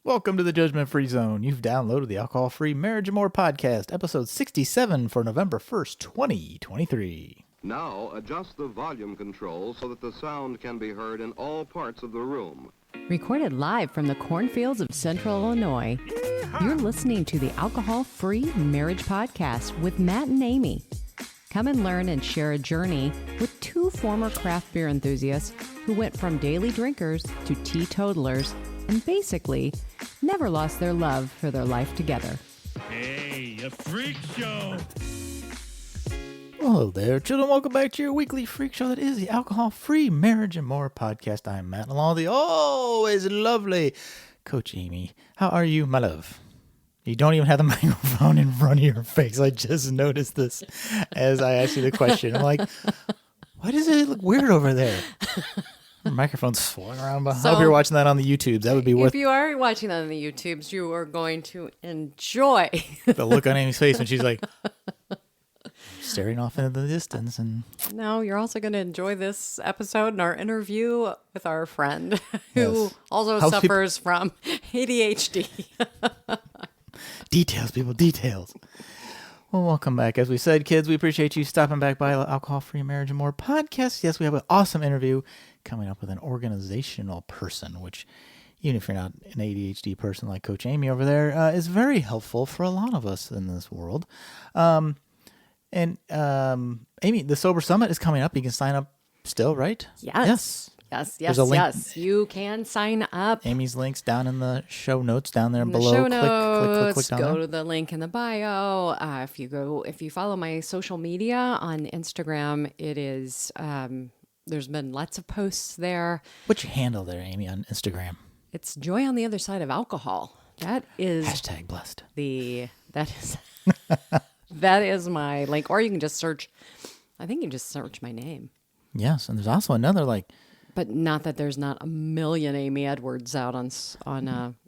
Welcome to the Judgment Free Zone. You've downloaded the Alcohol-Free Marriage and More podcast, episode 67 for November 1st, 2023. Now adjust the volume control so that the sound can be heard in all parts of the room. Recorded live from the cornfields of Central Illinois, you're listening to the Alcohol-Free Marriage Podcast with Matt and Amy. Come and learn and share a journey with two former craft beer enthusiasts who went from daily drinkers to teetotalers and basically never lost their love for their life together. Hey, a freak show! Hello there, children. Welcome back to your weekly freak show that is the Alcohol-Free Marriage and More podcast. I'm Matt, along with the always lovely Coach Amy. How are you, my love? You don't even have the microphone in front of your face. I just noticed this as I asked you the question. I'm like, why does it look weird over there? Your microphone's swung around. I hope you're watching that on the YouTubes. That would be worth. If you are watching that on the YouTubes, you are going to enjoy the look on Amy's face when she's like staring off into the distance. And no, you're also going to enjoy this episode and our interview with our friend who also suffers from ADHD. Details, people, details. Well, welcome back. As we said, kids, we appreciate you stopping back by the Alcohol-Free Marriage and More podcast. Yes, we have an awesome interview coming up with an organizational person, which, even if you're not an ADHD person like Coach Amy over there, is very helpful for a lot of us in this world. Amy, the Sober Summit is coming up. You can sign up still, right? Yes. Yes. You can sign up. Amy's link's down in the show notes down there in below. The show notes. Click down go there. To the link in the bio. If you follow my social media on Instagram, it is there's been lots of posts there. What's your handle there, Amy, on Instagram? It's Joy on the Other Side of Alcohol. That is #blessed. That is my link, or you can just search. I think you can just search my name. Yes, and there's also another But not that there's not a million Amy Edwards out on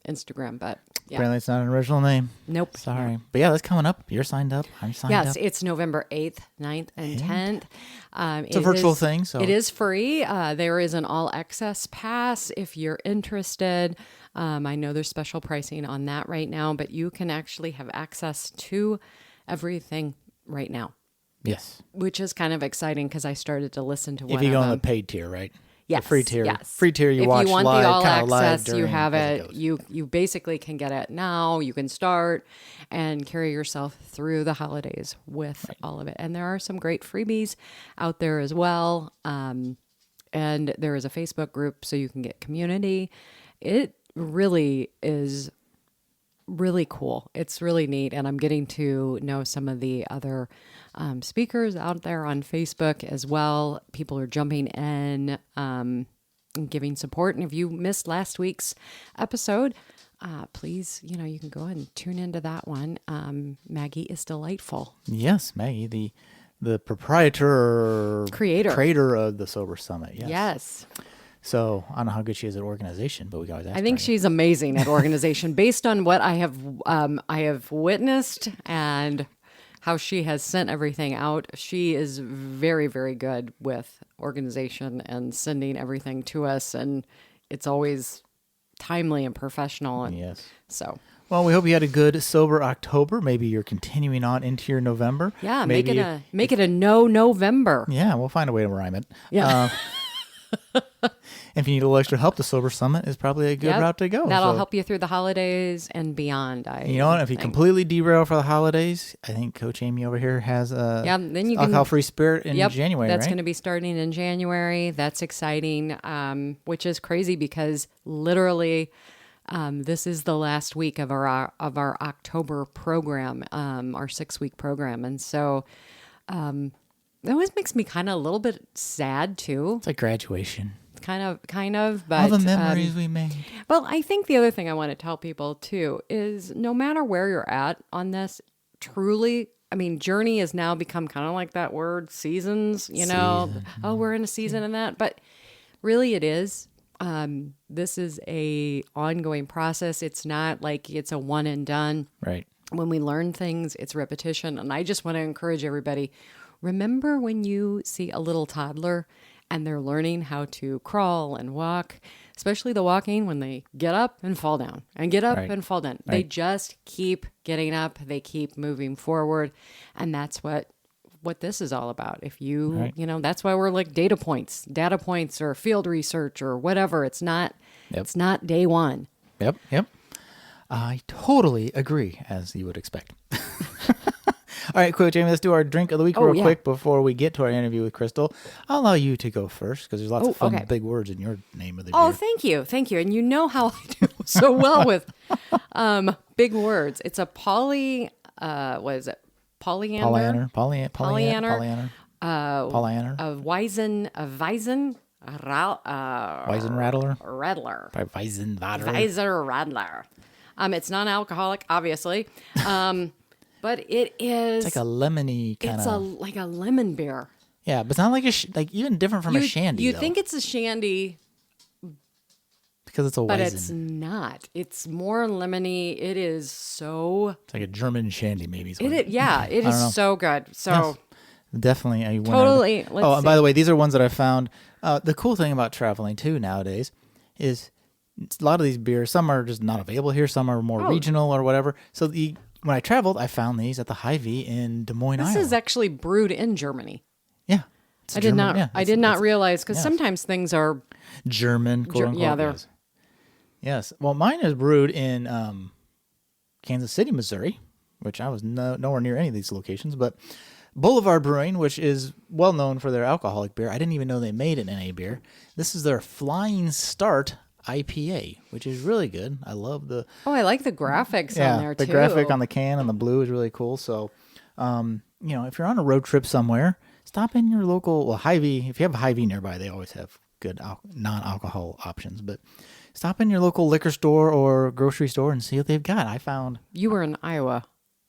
Instagram, but yeah. Apparently it's not an original name. Nope. Sorry. Yeah. But yeah, that's coming up. You're signed up. I'm signed up. Yes, it's November 8th, 9th, and 10th. It's a virtual thing. So it is free. There is an all-access pass if you're interested. I know there's special pricing on that right now, but you can actually have access to everything right now. Yes. Which is kind of exciting because I started to listen to one of them. If you go on the paid tier, right? Yes, the free tier. Yes. Free tier, you if watch you want live, the all kind of live access, you have it. You basically can get it now. You can start and carry yourself through the holidays with all of it. And there are some great freebies out there as well. And there is a Facebook group so you can get community. It really is really cool. It's really neat. And I'm getting to know some of the other speakers out there on Facebook as well. People are jumping in and giving support. And if you missed last week's episode, please, you can go ahead and tune into that one. Maggie is delightful. Yes, Maggie, the creator of the Sober Summit. Yes. So I don't know how good she is at organization, but we always ask. I think she's amazing at organization based on what I have witnessed and how she has sent everything out. She is very, very good with organization and sending everything to us, and it's always timely and professional. And yes. So. Well, we hope you had a good sober October. Maybe you're continuing on into your November. Yeah, make it a no November. Yeah, we'll find a way to rhyme it. Yeah. If you need a little extra help, the Sober Summit is probably a good route to go. That'll help you through the holidays and beyond. You know what? If you completely derail for the holidays, I think Coach Amy over here has a alcohol-free spirit in January, that's right? going to be starting in January. That's exciting, which is crazy because literally this is the last week of our October program, our 6-week program. And so that always makes me kind of a little bit sad too. It's like graduation. Kind of, but all the memories we made. Well, I think the other thing I want to tell people too is no matter where you're at on this, truly, I mean, journey has now become kind of like that word seasons, oh, we're in a season and that, but really it is. This is a ongoing process. It's not like it's a one and done. Right. When we learn things, it's repetition. And I just want to encourage everybody, remember when you see a little toddler and they're learning how to crawl and walk, especially the walking when they get up and fall down and get up Right. and fall down. They Right. just keep getting up, they keep moving forward, and that's what this is all about. If you, Right. that's why we're like data points or field research or whatever. It's not Yep. it's not day one. Yep. Yep. I totally agree, as you would expect. All right, quick, Jamie, let's do our drink of the week real yeah. quick before we get to our interview with Crystal. I'll allow you to go first because there's lots of fun okay. big words in your name of the Oh, beer. thank you. And you know how I do so well with big words. It's a what is it? Polyander? Pollyanner. A Weizen, Weizen Rattler. Rattler. By Weizen Vader. Weiser Radler. It's non-alcoholic, obviously, but it is. It's like a lemony kind It's of. like a lemon beer. Yeah, but it's not like like even different from a shandy. You though, think it's a shandy, because it's a but Weizen. it's not. It's more lemony. It is so. It's like a German shandy, maybe. It is, yeah, it I don't know. is so good. So. Yes. Definitely a winner. Totally. Let's Oh, and see. by the way, these are ones that I found. The cool thing about traveling too nowadays is a lot of these beers. Some are just not available here. Some are more regional or whatever. So when I traveled, I found these at the Hy-Vee in Des Moines, This Iowa. is actually brewed in Germany. Yeah, it's I did German- not. yeah, I did not realize because yes. sometimes things are. German, quote unquote. yeah, they're- yes. Yes. Well, mine is brewed in Kansas City, Missouri, which I was nowhere near any of these locations, but Boulevard Brewing, which is well known for their alcoholic beer. I didn't even know they made an NA beer. This is their Flying Start IPA, which is really good. I love the I like the graphics on there the too. graphic on the can and the blue is really cool. So, if you're on a road trip somewhere, stop in your local Hy-Vee. If you have a Hy-Vee nearby, they always have good non-alcohol options. But stop in your local liquor store or grocery store and see what they've got. You were in Iowa.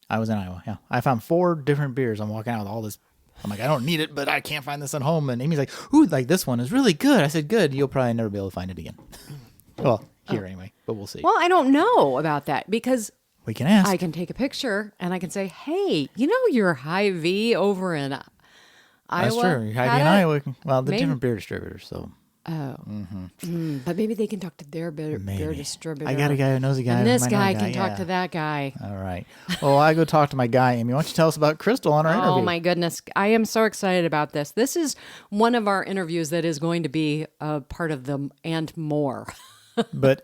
I was in Iowa, yeah. I found 4 different beers. I'm walking out with all this. I'm like, I don't need it, but I can't find this at home. And Amy's like, ooh, like this one is really good. I said, good. You'll probably never be able to find it again. Well, here anyway, but we'll see. Well, I don't know about that because We can ask. I can take a picture and I can say, "Hey, your Hy-Vee over in Iowa." That's true. Hy-Vee had in it? Iowa. Well, the Maybe- different beer distributors, so. But maybe they can talk to their beer Maybe. distributor. I got a guy who knows a guy. and who this might know a guy can talk yeah. to that guy. All right. Well, I go talk to my guy, Amy. Why don't you tell us about Crystal on our interview? Oh my goodness. I am so excited about this. This is one of our interviews that is going to be a part of the and more.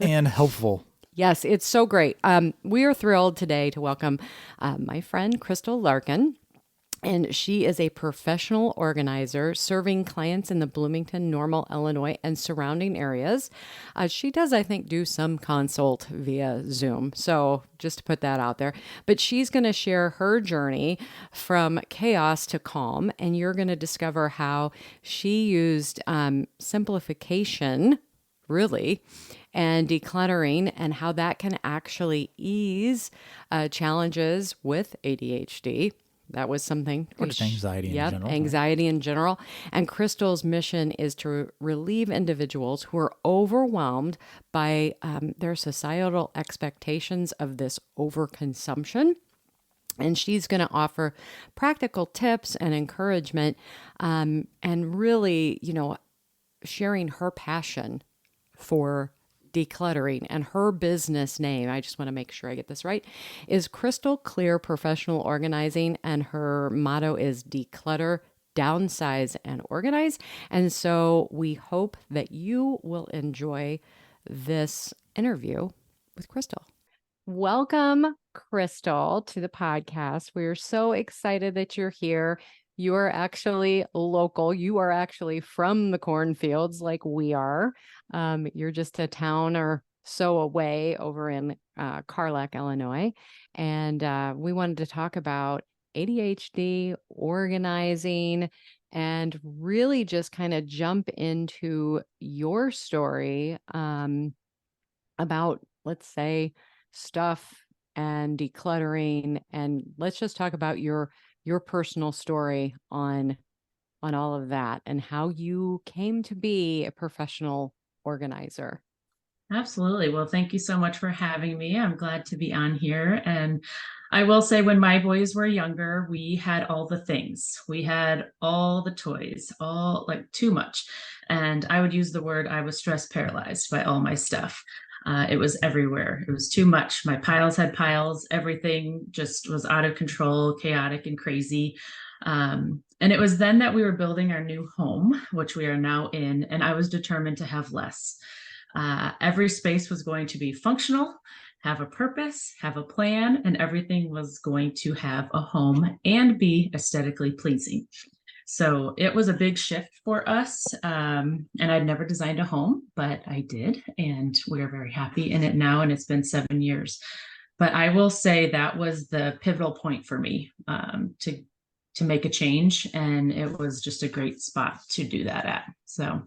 And helpful. Yes, it's so great. We are thrilled today to welcome my friend Crystal Larkin. And she is a professional organizer serving clients in the Bloomington, Normal, Illinois, and surrounding areas. She does, I think, do some consult via Zoom. So just to put that out there. But she's going to share her journey from chaos to calm. And you're going to discover how she used simplification, really, and decluttering, and how that can actually ease challenges with ADHD. That was something. Or just anxiety in general. Anxiety in general. And Crystal's mission is to relieve individuals who are overwhelmed by their societal expectations of this overconsumption. And she's going to offer practical tips and encouragement and really, sharing her passion for decluttering. And her business name, I just want to make sure I get this right, is Crystal Clear Professional Organizing. And her motto is declutter, downsize, and organize. And so we hope that you will enjoy this interview with Crystal. Welcome, Crystal, to the podcast. We're so excited that you're here. You are actually local. You are actually from the cornfields like we are. You're just a town or so away over in Carlac, Illinois. And we wanted to talk about ADHD, organizing, and really just kind of jump into your story about, let's say, stuff and decluttering. And let's just talk about your personal story on all of that and how you came to be a professional organizer. Absolutely. Well, thank you so much for having me. I'm glad to be on here. And I will say, when my boys were younger, we had all the things. We had all the toys, all like too much. And I would use the word I was stress paralyzed by all my stuff. It was everywhere. It was too much. My piles had piles. Everything just was out of control, chaotic, and crazy. And it was then that we were building our new home, which we are now in, and I was determined to have less. Every space was going to be functional, have a purpose, have a plan, and everything was going to have a home and be aesthetically pleasing. So it was a big shift for us. And I'd never designed a home, but I did. And we're very happy in it now. And it's been 7 years. But I will say that was the pivotal point for me, to make a change. And it was just a great spot to do that at. So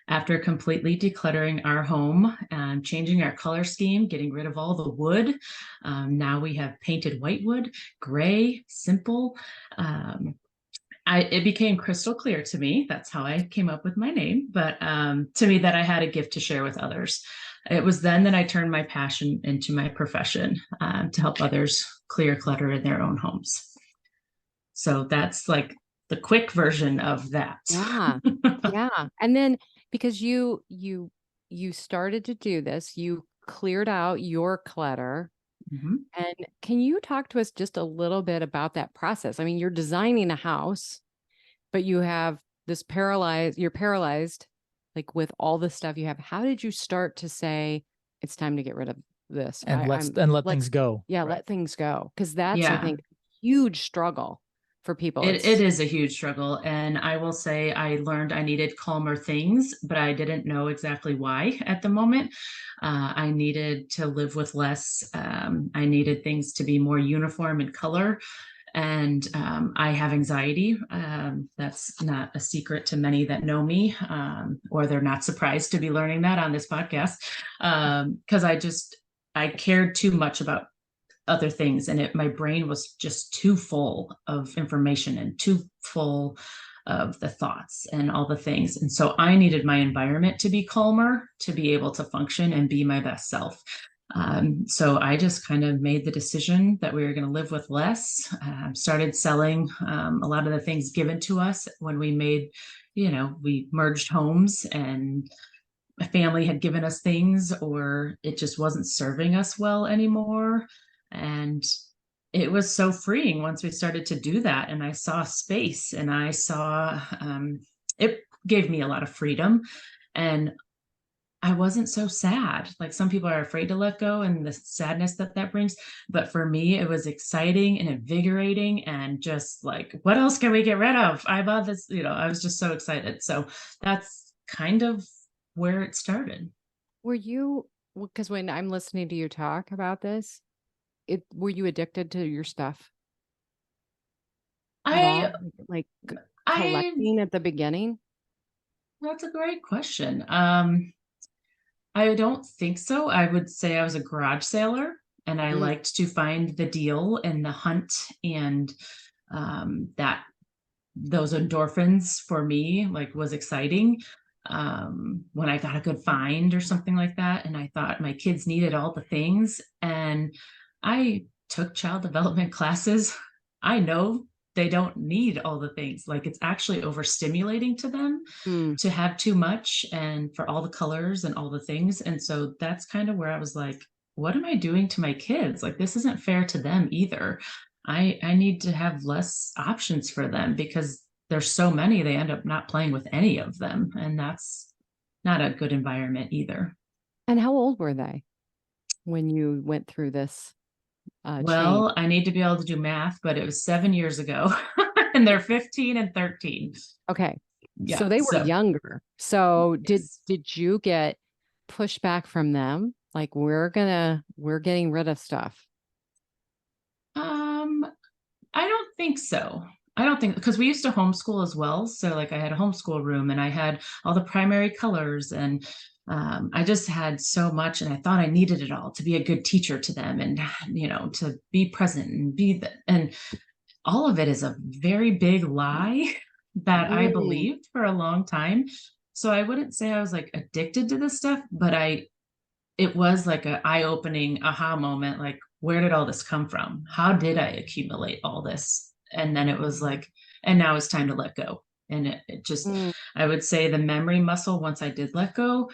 after completely decluttering our home and changing our color scheme, getting rid of all the wood, now we have painted white wood, gray, simple. It became crystal clear to me. That's how I came up with my name. But to me, that I had a gift to share with others. It was then that I turned my passion into my profession, to help others clear clutter in their own homes. So that's like the quick version of that. Yeah. Yeah. And then because you started to do this, you cleared out your clutter. Mhm. And can you talk to us just a little bit about that process? I mean, you're designing a house, but you have you're paralyzed, like with all the stuff you have. How did you start to say it's time to get rid of this? And let things go. Yeah, Right. let things go. Because that's, I Yeah. think, a huge struggle for people. It is a huge struggle. And I will say I learned I needed calmer things, but I didn't know exactly why at the moment. I needed to live with less. I needed things to be more uniform in color. And I have anxiety. That's not a secret to many that know me, or they're not surprised to be learning that on this podcast. Because I cared too much about other things, and my brain was just too full of information and too full of the thoughts and all the things. And so I needed my environment to be calmer to be able to function and be my best self. So I just kind of made the decision that we were going to live with less. Started selling a lot of the things given to us when we merged homes, and my family had given us things, or it just wasn't serving us well anymore. And it was so freeing once we started to do that. And I saw space, and I saw it gave me a lot of freedom. And I wasn't so sad. Like some people are afraid to let go and the sadness that brings. But for me, it was exciting and invigorating, and just like, what else can we get rid of? I bought this, I was just so excited. So that's kind of where it started. Because when I'm listening to you talk about this, were you addicted to your stuff at all? Like I collecting at the beginning? That's a great question. I don't think so. I would say I was a garage sailor, and I liked to find the deal and the hunt, and that those endorphins for me was exciting. When I got a good find or something like that, and I thought my kids needed all the things, and I took child development classes. I know they don't need all the things. Like, it's actually overstimulating to them to have too much, and for all the colors and all the things. And so that's kind of where I was like, what am I doing to my kids? Like, this isn't fair to them either. I need to have less options for them, because there's so many, they end up not playing with any of them. And that's not a good environment either. And how old were they when you went through this? Well, I need to be able to do math, but it was 7 years ago, and they're 15 and 13. Okay. Yeah, so they were younger. So Yes. did you get pushback from them? Like, we're getting rid of stuff. I don't think so. I don't think, because we used to homeschool as well. So like, I had a homeschool room, and I had all the primary colors, and I just had so much, and I thought I needed it all to be a good teacher to them, and to be present and and all of it is a very big lie that I believed for a long time. So I wouldn't say I was like addicted to this stuff, but it was like an eye-opening aha moment. Like, where did all this come from? How did I accumulate all this? And then it was like, and now it's time to let go. And it just, Mm. I would say the memory muscle, once I did let go,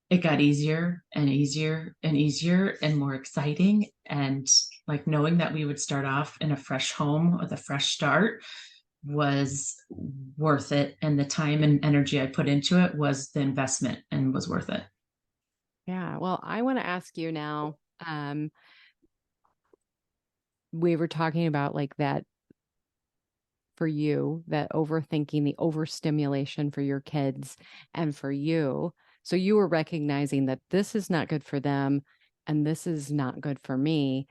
it got easier and easier and easier and more exciting. And like knowing that we would start off in a fresh home with a fresh start was worth it. And the time and energy I put into it was the investment and was worth it. Yeah. Well, I want to ask you now, we were talking about like that for you, that overthinking, the overstimulation for your kids and for you. So you were recognizing that this is not good for them and this is not good for me.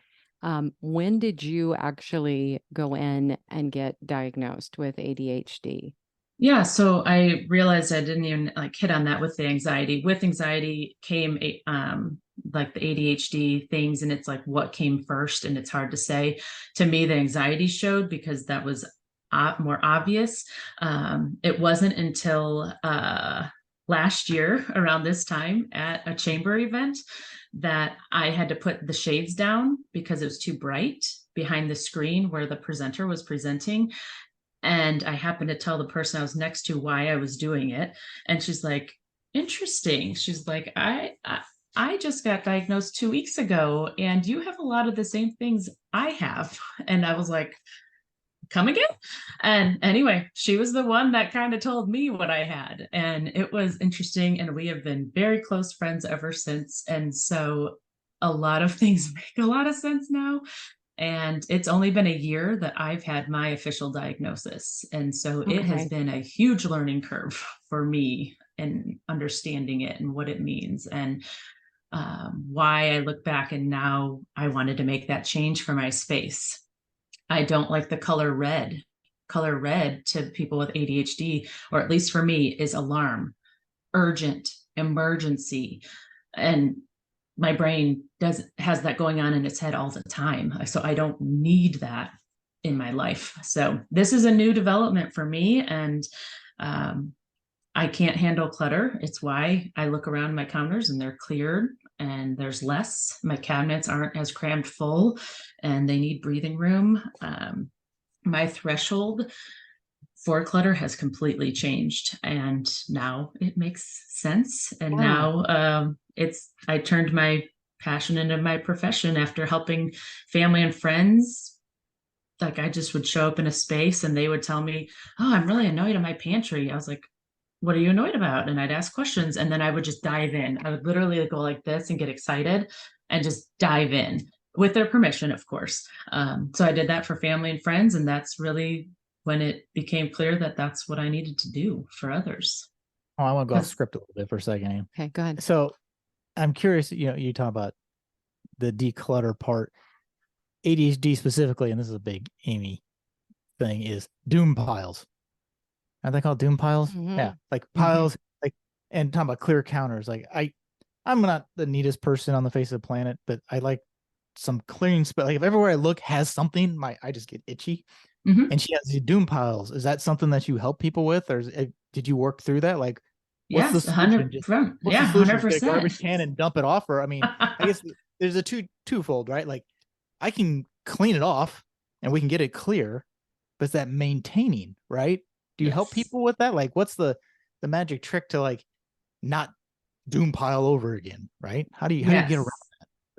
When did you actually go in and get diagnosed with ADHD? Yeah, so I realized I didn't even like hit on that with the anxiety. With anxiety came like the ADHD things, and it's like what came first, and it's hard to say. To me, the anxiety showed because that was more obvious. It wasn't until last year around this time at a chamber event that I had to put the shades down because it was too bright behind the screen where the presenter was presenting. And I happened to tell the person I was next to why I was doing it. And she's like, interesting. She's like, I just got diagnosed 2 weeks ago, and you have a lot of the same things I have. And I was like, come again? And anyway, she was the one that kind of told me what I had. And it was interesting. And we have been very close friends ever since. And so a lot of things make a lot of sense now. And it's only been a year that I've had my official diagnosis. And so it has Okay. been a huge learning curve for me in understanding it and what it means, and why I look back and now I wanted to make that change for my space. I don't like the color red. Color red to people with ADHD, or at least for me, is alarm, urgent, emergency. And my brain has that going on in its head all the time. So I don't need that in my life. So this is a new development for me, and I can't handle clutter. It's why I look around my counters and they're cleared and there's less. My cabinets aren't as crammed full and they need breathing room. My threshold for clutter has completely changed, and now it makes sense. And Wow. now I turned my passion into my profession after helping family and friends. Like, I just would show up in a space and they would tell me, oh, I'm really annoyed at my pantry. I was like, what are you annoyed about? And I'd ask questions, and then I would just dive in. I would literally go like this and get excited and just dive in with their permission, of course. So I did that for family and friends, and that's really when it became clear that that's what I needed to do for others. Oh, I want to go off 'Cause- script a little bit for a second. Okay, go ahead. So I'm curious, you talk about the declutter part, ADHD specifically, and this is a big Amy thing, is doom piles. Are they called doom piles? Mhm. Yeah, like piles, like, and talking about clear counters. Like I'm not the neatest person on the face of the planet, but I like some clearing spell. Like if everywhere I look has something, I just get itchy. Mhm. And she has these doom piles. Is that something that you help people with, or did you work through that? Like, what's the Yes, solution? Just 100%. what's Yeah, the solution? Just get a 100%. garbage can and dump it off, or I mean, I guess there's a twofold, right? Like, I can clean it off and we can get it clear, but it's that maintaining, right? Do you help Yes. people with that? Like, what's the magic trick to like not doom pile over again, right? How do you get around?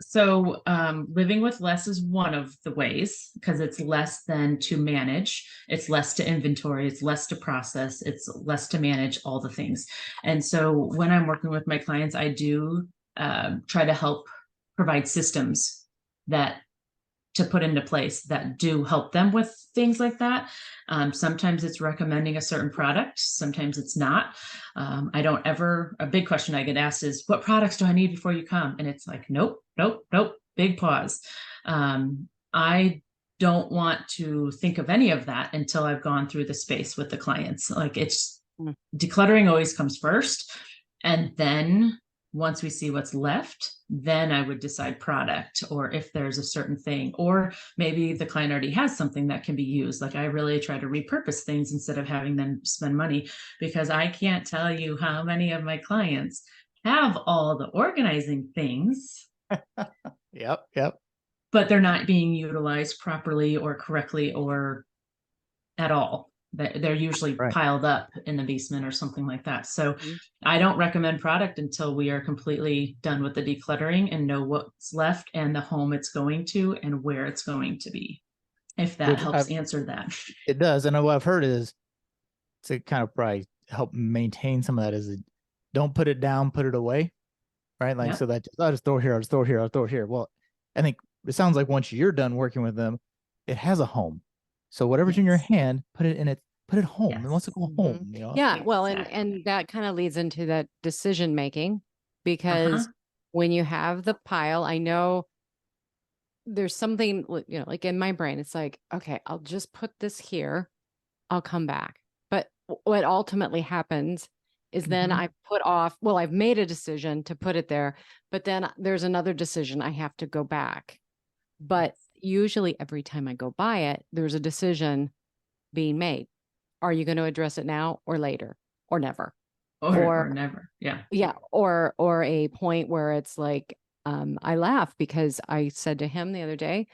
So living with less is one of the ways, because it's less than to manage, it's less to inventory, it's less to process, it's less to manage all the things. And so when I'm working with my clients, I do try to help provide systems that to put into place that do help them with things like that. Sometimes it's recommending a certain product, sometimes it's not. I don't ever, a big question I get asked is, what products do I need before you come? And it's like, nope, nope, nope, big pause. I don't want to think of any of that until I've gone through the space with the clients. Like, it's decluttering always comes first. And then once we see what's left, then I would decide product, or if there's a certain thing, or maybe the client already has something that can be used. Like, I really try to repurpose things instead of having them spend money, because I can't tell you how many of my clients have all the organizing things, Yep. but they're not being utilized properly or correctly or at all. They're usually Right. piled up in the basement or something like that. So Mhm. I don't recommend product until we are completely done with the decluttering and know what's left and the home it's going to and where it's going to be, if that Which helps answer that. it does. And what I've heard is to kind of probably help maintain some of that is don't put it down, put it away. Right. Like, Yep. so that I'll just throw it here, I'll just throw it here, I'll throw it here. Well, I think it sounds like once you're done working with them, it has a home. So whatever's in your Yes. hand, put it home. It wants to Yes. go home, Mhm. you know? Yeah, well, and Exactly. that kind of leads into that decision making, Uh-huh. because when you have the pile, I know there's something, like in my brain, it's like, okay, I'll just put this here. I'll come back. But what ultimately happens is then Mhm. I put off, well, I've made a decision to put it there, but then there's another decision I have to go back. But usually every time I go by it, there's a decision being made. Are you going to address it now or later or never? Or Or never. Yeah. yeah, or a point where it's like, I laugh because I said to him the other day,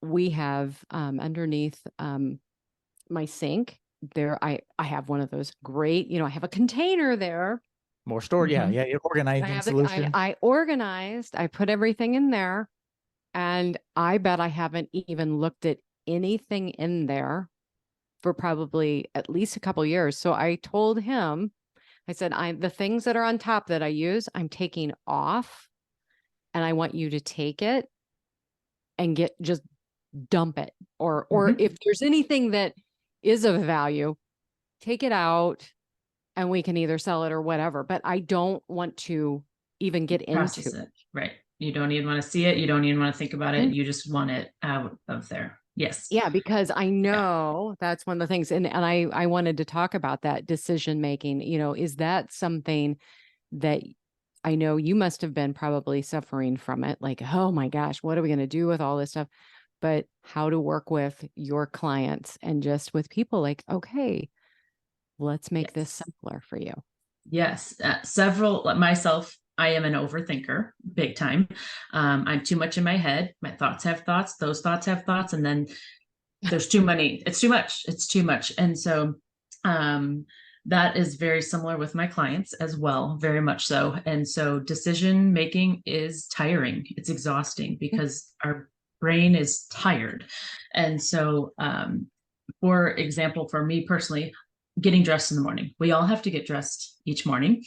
we have underneath my sink there, I have one of those great, I have a container there. More storage. Yeah. Mhm. Yeah. I Organizing have solution. I organized, I put everything in there, and I bet I haven't even looked at anything in there for probably at least a couple years. So I told him, I said, the things that are on top that I use, I'm taking off, and I want you to take it and just dump it. Or Mhm. if there's anything that is of value, take it out and we can either sell it or whatever. But I don't want to even get into Process it. Right. You don't even want to see it. You don't even want to think about it. it. You just want it out of there. Yes. Yeah, because I Yeah. know that's one of the things. And I wanted to talk about that decision making. Is that something that I know you must have been probably suffering from it? Like, oh my gosh, what are we going to do with all this stuff? But how to work with your clients and just with people like, okay, let's make this Yes. simpler for you. Yes. Several, like myself, I am an overthinker big time. I'm too much in my head. My thoughts have thoughts. Those thoughts have thoughts. And then there's too many. It's too much. It's too much. And so, um, that is very similar with my clients as well, very much so. And so decision making is tiring. It's exhausting because our brain is tired. And so, for example, for me personally, getting dressed in the morning, we all have to get dressed each morning.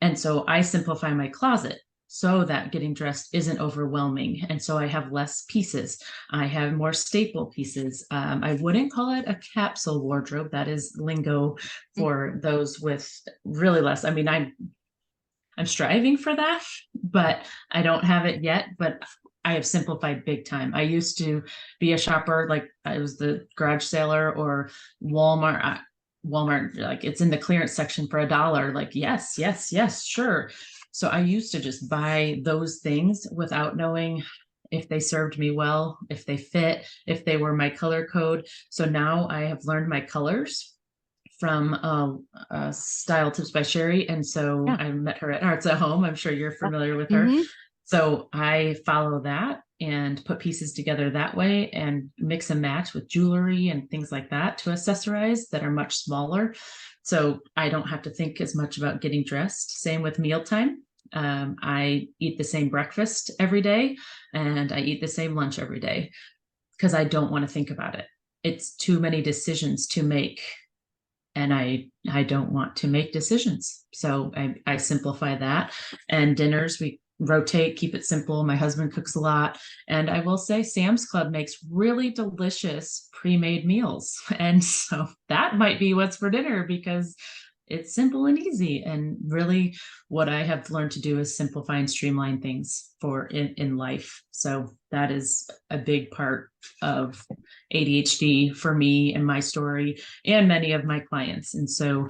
And so I simplify my closet so that getting dressed isn't overwhelming. And so I have less pieces. I have more staple pieces. I wouldn't call it a capsule wardrobe. That is lingo for those with really less. I mean, I'm striving for that, but I don't have it yet. But I have simplified big time. I used to be a shopper, like I was the garage sailor or Walmart. Walmart, like it's in the clearance section for $1. Like, yes, yes, yes, sure. So I used to just buy those things without knowing if they served me well, if they fit, if they were my color code. So now I have learned my colors from Style Tips by Sherry. And so Yeah. I met her at Arts at Home. I'm sure you're familiar with her. Mm-hmm. So I follow that and put pieces together that way and mix and match with jewelry and things like that to accessorize that are much smaller. So I don't have to think as much about getting dressed. Same with mealtime. I eat the same breakfast every day and I eat the same lunch every day because I don't want to think about it. It's too many decisions to make and I don't want to make decisions. So I simplify that. And dinners we rotate, keep it simple. My husband cooks a lot, and I will say Sam's Club makes really delicious pre-made meals, and so that might be what's for dinner because it's simple and easy. And really, what I have learned to do is simplify and streamline things for in life. So that is a big part of ADHD for me and my story and many of my clients. And so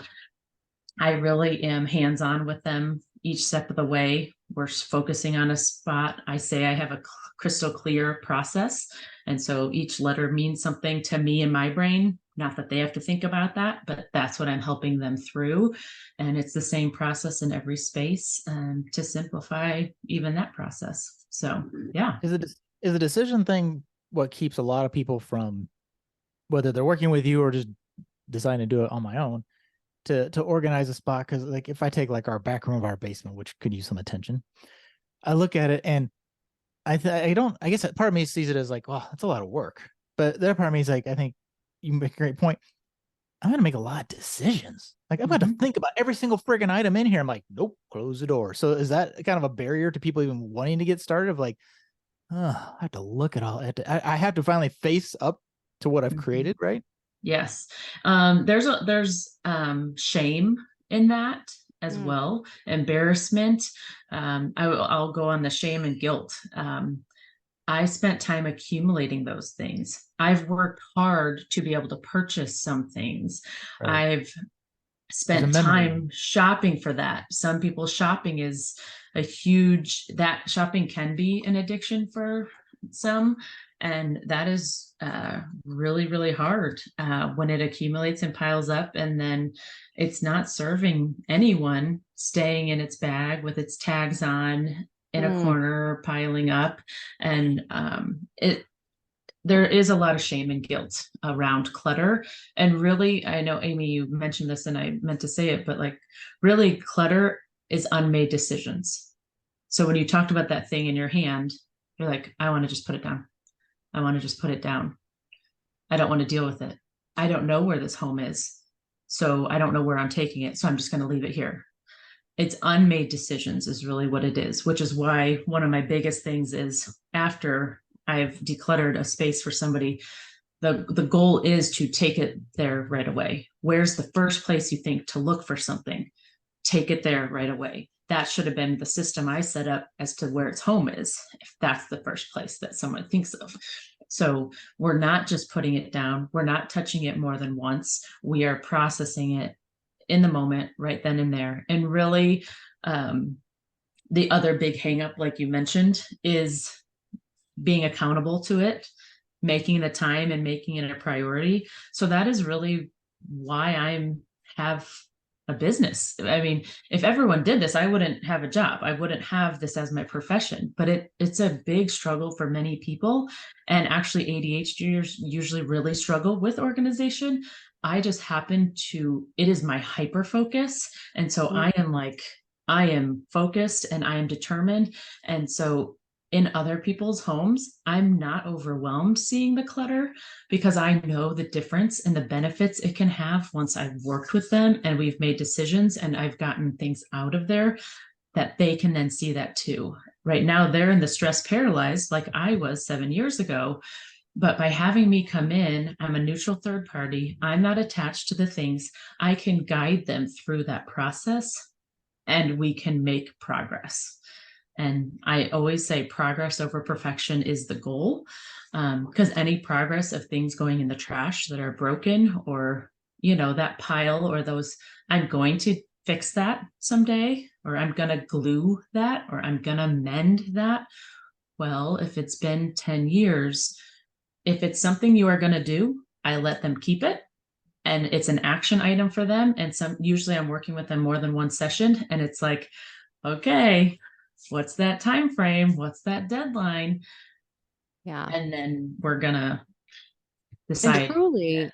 I really am hands on with them each step of the way. We're focusing on a spot. I say I have a crystal clear process. And so each letter means something to me in my brain. Not that they have to think about that, but that's what I'm helping them through. And it's the same process in every space, to simplify even that process. So, yeah. Is the decision thing what keeps a lot of people from, whether they're working with you or just deciding to do it on my own, to organize a spot? Because like if I take like our back room of our basement, which could use some attention, I look at it and I guess part of me sees it as like, well, that's a lot of work. But the other part of me is like, I think you make a great point. I'm going to make a lot of decisions. Like I'm going to think about every single friggin' item in here. I'm like, nope, close the door. So is that kind of a barrier to people even wanting to get started? Of like, I have to look at all. I have to finally face up to what I've created, right? Yes. There's shame in that as well. Embarrassment. I'll go on the shame and guilt. I spent time accumulating those things. I've worked hard to be able to purchase some things. Right. I've spent time shopping for that. Some people, shopping is that shopping can be an addiction for some. And that is really, really hard when it accumulates and piles up, and then it's not serving anyone, staying in its bag with its tags on in a corner, piling up. And there is a lot of shame and guilt around clutter. And really, I know, Amy, you mentioned this and I meant to say it, but like really clutter is unmade decisions. So when you talked about that thing in your hand, you're like, I want to just put it down. I want to just put it down. I don't want to deal with it. I don't know where this home is. So I don't know where I'm taking it. So I'm just going to leave it here. It's unmade decisions is really what it is, which is why one of my biggest things is, after I've decluttered a space for somebody, the goal is to take it there right away. Where's the first place you think to look for something? Take it there right away. That should have been the system I set up as to where its home is, if that's the first place that someone thinks of. So we're not just putting it down. We're not touching it more than once. We are processing it in the moment, right then and there. And really, the other big hang up, like you mentioned, is being accountable to it, making the time and making it a priority. So that is really why I have a business. I mean, if everyone did this, I wouldn't have a job. I wouldn't have this as my profession, but it's a big struggle for many people. And actually ADHDers usually really struggle with organization. I just happen to, it is my hyper focus. And so I am focused and I am determined. And so in other people's homes, I'm not overwhelmed seeing the clutter, because I know the difference and the benefits it can have once I've worked with them and we've made decisions and I've gotten things out of there, that they can then see that too. Right now, they're in the stress paralyzed like I was 7 years ago. But by having me come in, I'm a neutral third party. I'm not attached to the things. I can guide them through that process and we can make progress. And I always say progress over perfection is the goal, because any progress of things going in the trash that are broken, or, that pile or those, I'm going to fix that someday, or I'm going to glue that, or I'm going to mend that. Well, if it's been 10 years, if it's something you are going to do, I let them keep it. And it's an action item for them. And usually I'm working with them more than one session. And it's like, okay, what's that time frame? What's that deadline? Yeah. And then we're gonna decide. And truly,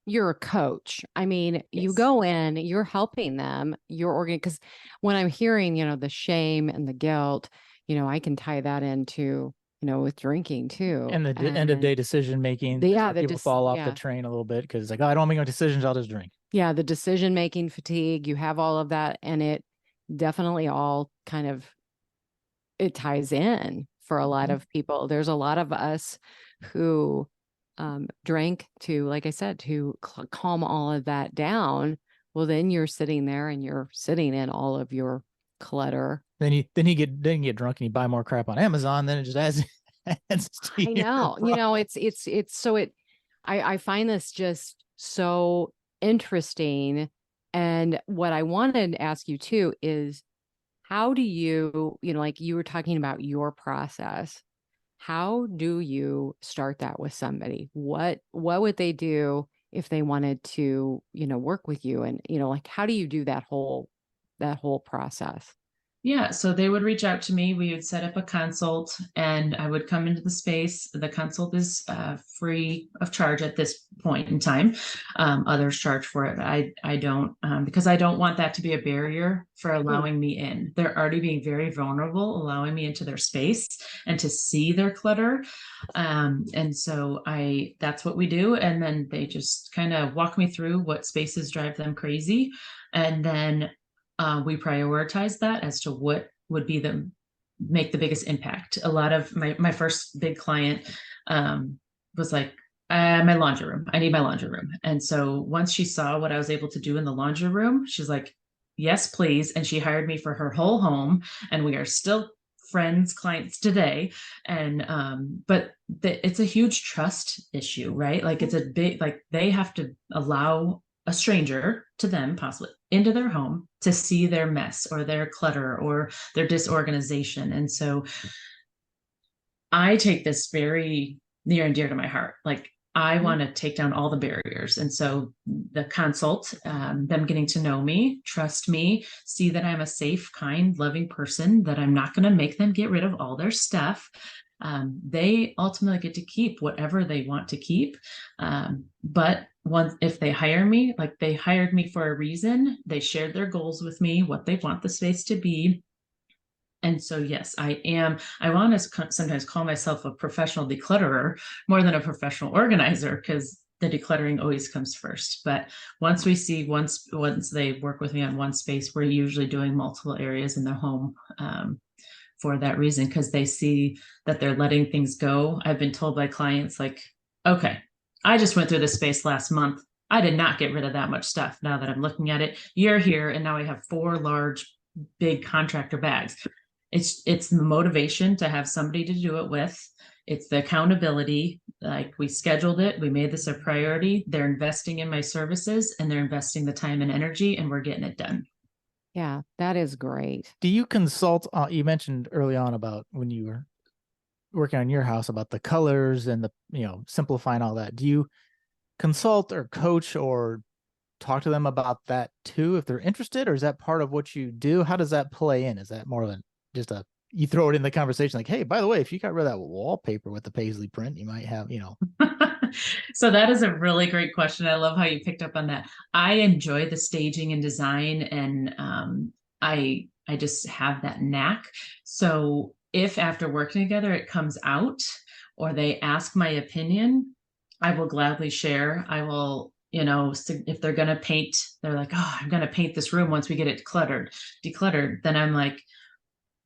you're a coach. I mean, you go in, you're helping them, because when I'm hearing, the shame and the guilt, I can tie that into, with drinking too. And the end of day decision making. People fall off the train a little bit because it's like, oh, I don't make no decisions, I'll just drink. Yeah, the decision making fatigue, you have all of that, and it definitely all kind of, it ties in for a lot of people. There's a lot of us who drank to, like I said, to calm all of that down. Well, then you're sitting there and you're sitting in all of your clutter. Then you get drunk and you buy more crap on Amazon. Then it just adds I know, I find this just so interesting. And what I wanted to ask you too is, how do you, like you were talking about your process, how do you start that with somebody? What would they do if they wanted to, work with you, and, like, how do you do that whole process? Yeah, so they would reach out to me. We would set up a consult, and I would come into the space. The consult is free of charge at this point in time. Others charge for it. I don't, because I don't want that to be a barrier for allowing me in. They're already being very vulnerable, allowing me into their space and to see their clutter. And so that's what we do. And then they just kind of walk me through what spaces drive them crazy. And then we prioritize that as to what would be make the biggest impact. A lot of my first big client was like, my laundry room. I need my laundry room. And so once she saw what I was able to do in the laundry room, she's like, yes, please. And she hired me for her whole home. And we are still friends, clients today. And but it's a huge trust issue, right? Like it's a big, like they have to allow a stranger to them possibly into their home to see their mess or their clutter or their disorganization. And so I take this very near and dear to my heart. Like I want to take down all the barriers. And so the consult, them getting to know me, trust me, see that I'm a safe, kind, loving person, that I'm not going to make them get rid of all their stuff. They ultimately get to keep whatever they want to keep. But if they hire me, like they hired me for a reason, they shared their goals with me, what they want the space to be. And so, yes, I want to sometimes call myself a professional declutterer more than a professional organizer, because the decluttering always comes first. But once they work with me on one space, we're usually doing multiple areas in their home for that reason, because they see that they're letting things go. I've been told by clients like, okay, I just went through this space last month. I did not get rid of that much stuff. Now that I'm looking at it, you're here, and now I have 4 large, big contractor bags. It's the motivation to have somebody to do it with. It's the accountability. Like we scheduled it, we made this a priority. They're investing in my services, and they're investing the time and energy, and we're getting it done. Yeah, that is great. Do you consult? You mentioned early on about when you were working on your house about the colors and the, simplifying all that. Do you consult or coach or talk to them about that too, if they're interested, or is that part of what you do? How does that play in? Is that more than just you throw it in the conversation like, hey, by the way, if you got rid of that wallpaper with the paisley print, you might have, So that is a really great question. I love how you picked up on that. I enjoy the staging and design, and I just have that knack. So if after working together it comes out or they ask my opinion, I will gladly share. I will, if they're going to paint, they're like, oh, I'm going to paint this room once we get it decluttered. Then I'm like,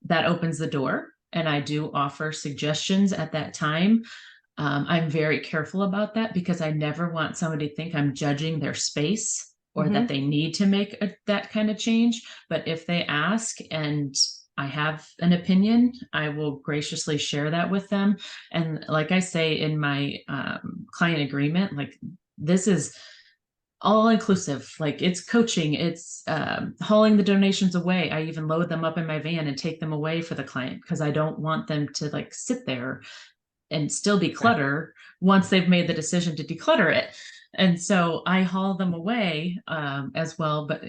that opens the door, and I do offer suggestions at that time. I'm very careful about that, because I never want somebody to think I'm judging their space or that they need to make that kind of change. But if they ask and I have an opinion, I will graciously share that with them. And like I say in my client agreement, like this is all inclusive. Like it's coaching, it's hauling the donations away. I even load them up in my van and take them away for the client, because I don't want them to like sit there and still be clutter once they've made the decision to declutter it. And so I haul them away as well. But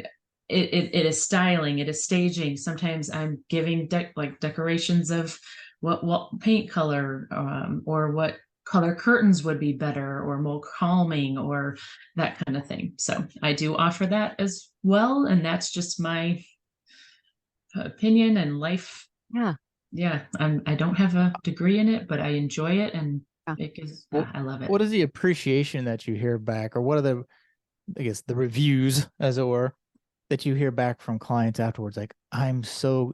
it is styling, it is staging. Sometimes I'm giving decorations of what paint color or what color curtains would be better or more calming or that kind of thing. So I do offer that as well. And that's just my opinion and life. Yeah. Yeah. I don't have a degree in it, but I enjoy it. And Well, I love it. What is the appreciation that you hear back, or what are the reviews, as it were, that you hear back from clients afterwards? Like, I'm so,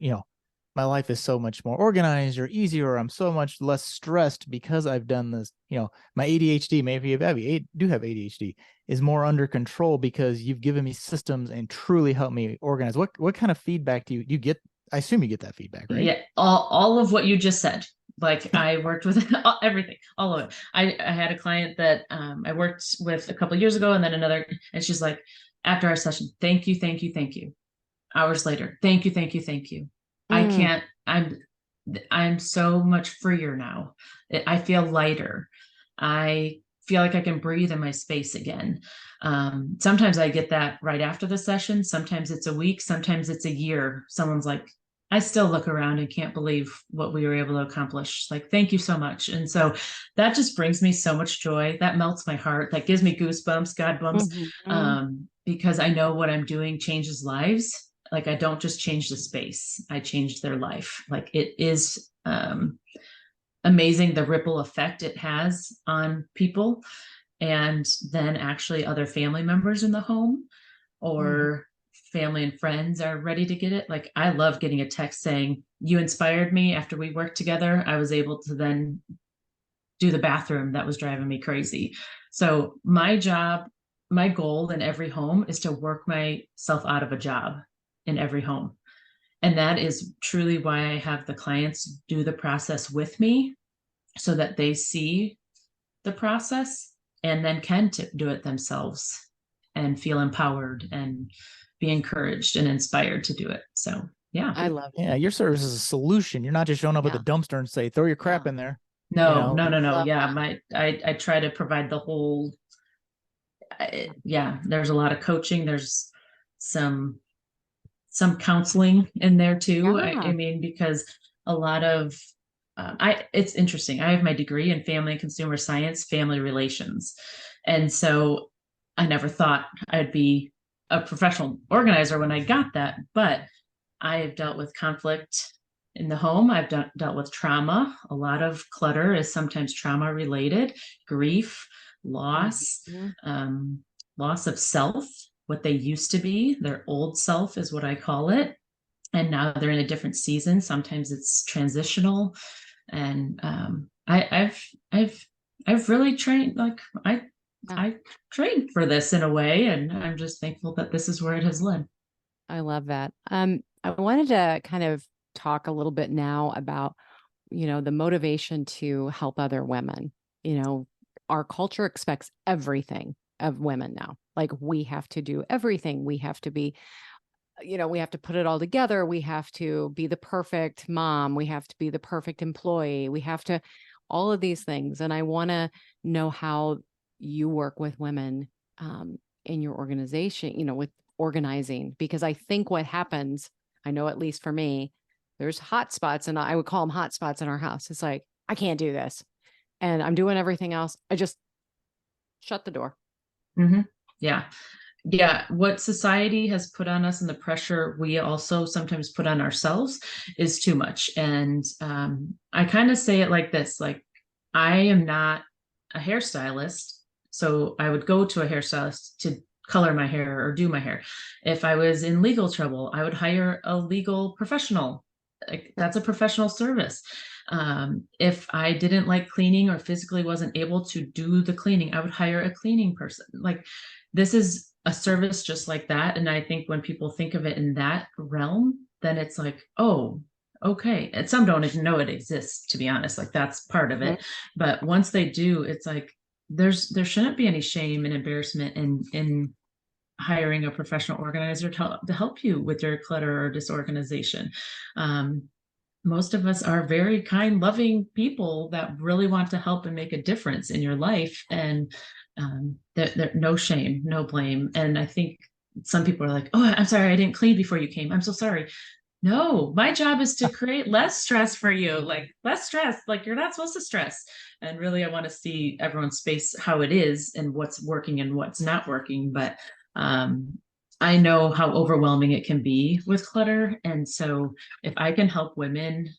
my life is so much more organized or easier, or I'm so much less stressed because I've done this. My ADHD, maybe you do have ADHD, is more under control because you've given me systems and truly helped me organize. What kind of feedback do you get? I assume you get that feedback, right? Yeah, all of what you just said. Like I worked with everything, all of it. I had a client that I worked with a couple of years ago, and then another, and she's like, after our session, thank you, thank you, thank you. Hours later, thank you, thank you, thank you. I'm so much freer now. I feel lighter. I feel like I can breathe in my space again. Sometimes I get that right after the session. Sometimes it's a week. Sometimes it's a year. Someone's like, I still look around and can't believe what we were able to accomplish. Like, thank you so much. And so that just brings me so much joy. That melts my heart. That gives me goosebumps, God bumps, because I know what I'm doing changes lives. Like, I don't just change the space, I changed their life. Like, it is amazing the ripple effect it has on people, and then actually other family members in the home or family and friends are ready to get it. Like, I love getting a text saying, you inspired me after we worked together. I was able to then do the bathroom that was driving me crazy. So my job, my goal in every home is to work myself out of a job in every home. And that is truly why I have the clients do the process with me, so that they see the process and then can do it themselves and feel empowered and be encouraged and inspired to do it. So, yeah. I love it. Yeah, your service is a solution. You're not just showing up with a dumpster and say, throw your crap in there. No. Love Yeah. I try to provide the whole, there's a lot of coaching. There's some counseling in there too. I mean, because a lot of, it's interesting. I have my degree in family and consumer science, family relations. And so I never thought I'd be a professional organizer when I got that, but I have dealt with conflict in the home. I've dealt with trauma. A lot of clutter is sometimes trauma related, grief, loss, loss of self, what they used to be, their old self is what I call it. And now they're in a different season. Sometimes it's transitional. And I've really trained, like I trained for this in a way, and I'm just thankful that this is where it has led. I love that. I wanted to kind of talk a little bit now about, the motivation to help other women. Our culture expects everything of women now. Like, we have to do everything. We have to be, we have to put it all together. We have to be the perfect mom. We have to be the perfect employee. We have to, all of these things. And I want to know how you work with women in your organization, with organizing, because I think what happens, I know at least for me, there's hot spots, and I would call them hot spots in our house. It's like, I can't do this, and I'm doing everything else. I just shut the door. Yeah. What society has put on us and the pressure we also sometimes put on ourselves is too much. And I kind of say it like this, like, I am not a hairstylist, so I would go to a hairstylist to color my hair or do my hair. If I was in legal trouble, I would hire a legal professional. Like, that's a professional service. If I didn't like cleaning or physically wasn't able to do the cleaning, I would hire a cleaning person. Like, this is a service just like that. And I think when people think of it in that realm, then it's like, oh, okay. And some don't even know it exists, to be honest. Like, that's part of it. But once they do, it's like, there shouldn't be any shame and embarrassment in hiring a professional organizer to help you with your clutter or disorganization. Most of us are very kind, loving people that really want to help and make a difference in your life. And no shame, no blame. And I think some people are like, oh, I'm sorry, I didn't clean before you came. I'm so sorry. No, my job is to create less stress for you, like less stress. Like, you're not supposed to stress. And really, I want to see everyone's space how it is and what's working and what's not working. But I know how overwhelming it can be with clutter. And so if I can help women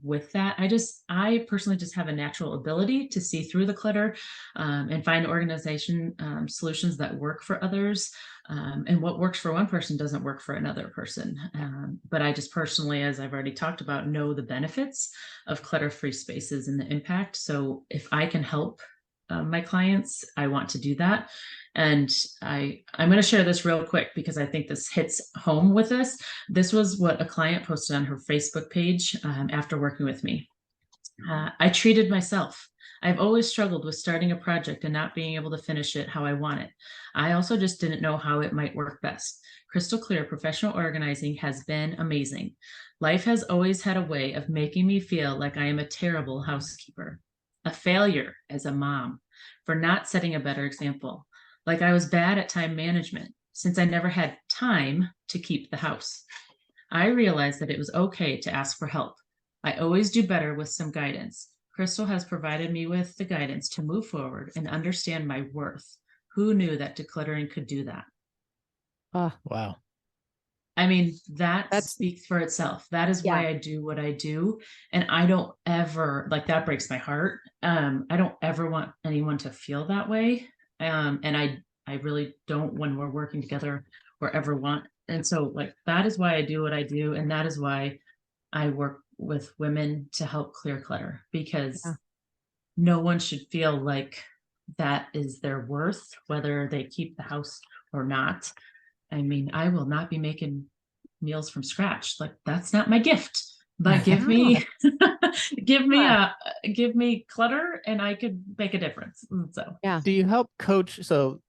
with that, I personally just have a natural ability to see through the clutter and find organization solutions that work for others. And what works for one person doesn't work for another person. But I just personally, as I've already talked about, know the benefits of clutter-free spaces and the impact. So if I can help my clients, I want to do that. And I'm going to share this real quick because I think this hits home with us. This was what a client posted on her Facebook page after working with me. I treated myself. I've always struggled with starting a project and not being able to finish it how I want it. I also just didn't know how it might work best. Crystal clear professional organizing has been amazing. Life has always had a way of making me feel like I am a terrible housekeeper, a failure as a mom, for not setting a better example. Like I was bad at time management since I never had time to keep the house. I realized that it was okay to ask for help. I always do better with some guidance. Crystal has provided me with the guidance to move forward and understand my worth. Who knew that decluttering could do that? Wow. I mean, that That's- speaks for itself. That is Yeah. why I do what I do. And I don't ever, like, that breaks my heart. I don't ever want anyone to feel that way. And I really don't, when we're working together, or ever want. And so, like, that is why I do what I do. And that is why I work with women to help clear clutter, because Yeah. no one should feel like that is their worth, whether they keep the house or not. I mean, I will not be making meals from scratch. Like, that's not my gift. But give me give me clutter and I could make a difference. And so Yeah. Do you help coach? So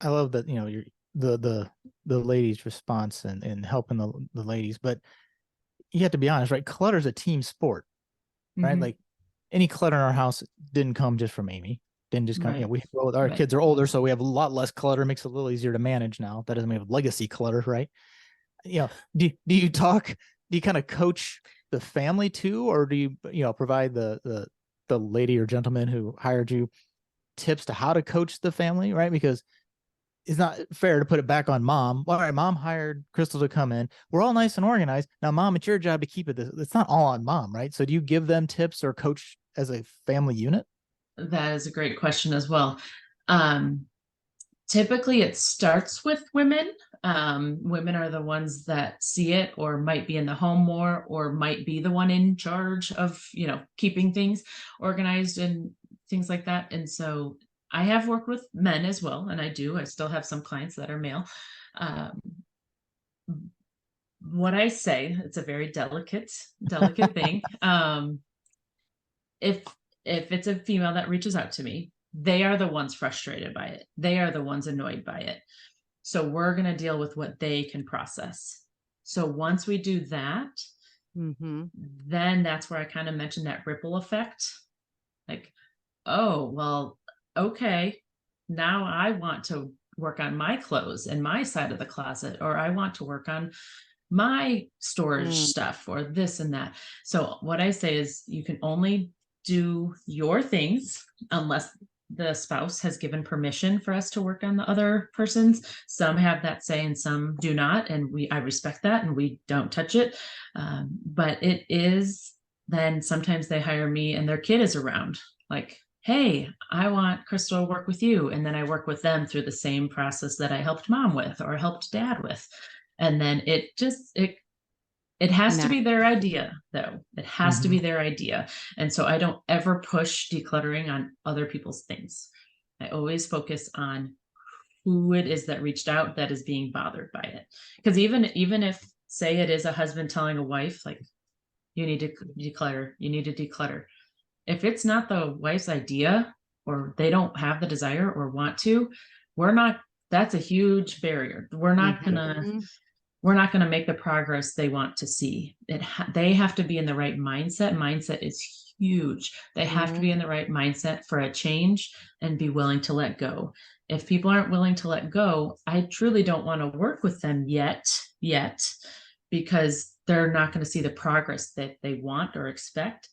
I love that, you're the ladies' response and helping the ladies, but you have to be honest, right? Clutter is a team sport, right? mhm, Like any clutter in our house didn't come just from Amy. Didn't just come, right. our Right. kids are older, so we have a lot less clutter, makes it a little easier to manage now. That doesn't mean we have legacy clutter, right? Do you kind of coach the family too, or do you provide the lady or gentleman who hired you tips to how to coach the family, right? Because it's not fair to put it back on mom. All right, mom hired Crystal to come in. We're all nice and organized. Now, mom, it's your job to keep it. It's not all on mom, right? So do you give them tips or coach as a family unit? That is a great question as well. Typically it starts with women. Women are the ones that see it, or might be in the home more, or might be the one in charge of, keeping things organized and things like that. And so I have worked with men as well, and I still have some clients that are male. Um, what I say, it's a very delicate thing. If it's a female that reaches out to me, they are the ones frustrated by it. They are the ones annoyed by it. So we're going to deal with what they can process. So once we do that, Mm-hmm. then that's where I kind of mentioned that ripple effect. Like, oh, well, okay, now I want to work on my clothes and my side of the closet, or I want to work on my storage stuff, or this and that. So what I say is, you can only do your things unless the spouse has given permission for us to work on the other person's. Some have that say and some do not, and I respect that, and we don't touch it. But it is, then sometimes they hire me and their kid is around, like, hey, I want Crystal to work with you, and then I work with them through the same process that I helped mom with or helped dad with. And then it has to be their idea, though. It has to be their idea. And so I don't ever push decluttering on other people's things. I always focus on who it is that reached out that is being bothered by it. Because even if, say, it is a husband telling a wife, like, you need to declutter. If it's not the wife's idea, or they don't have the desire or want to, that's a huge barrier. We're not gonna make the progress they want to see. They have to be in the right mindset. Mindset is huge. They have to be in the right mindset for a change and be willing to let go. If people aren't willing to let go, I truly don't want to work with them yet, because they're not going to see the progress that they want or expect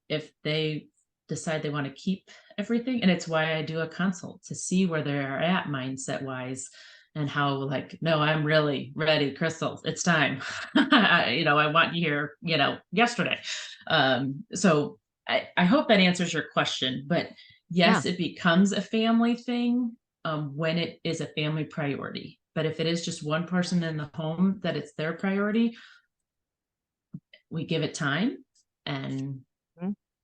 if they decide they want to keep everything. And it's why I do a consult, to see where they're at mindset wise, and how, like, no, I'm really ready, Crystal, it's time. I want you here, yesterday. So I hope that answers your question. But yes, it becomes a family thing when it is a family priority. But if it is just one person in the home that it's their priority, we give it time, and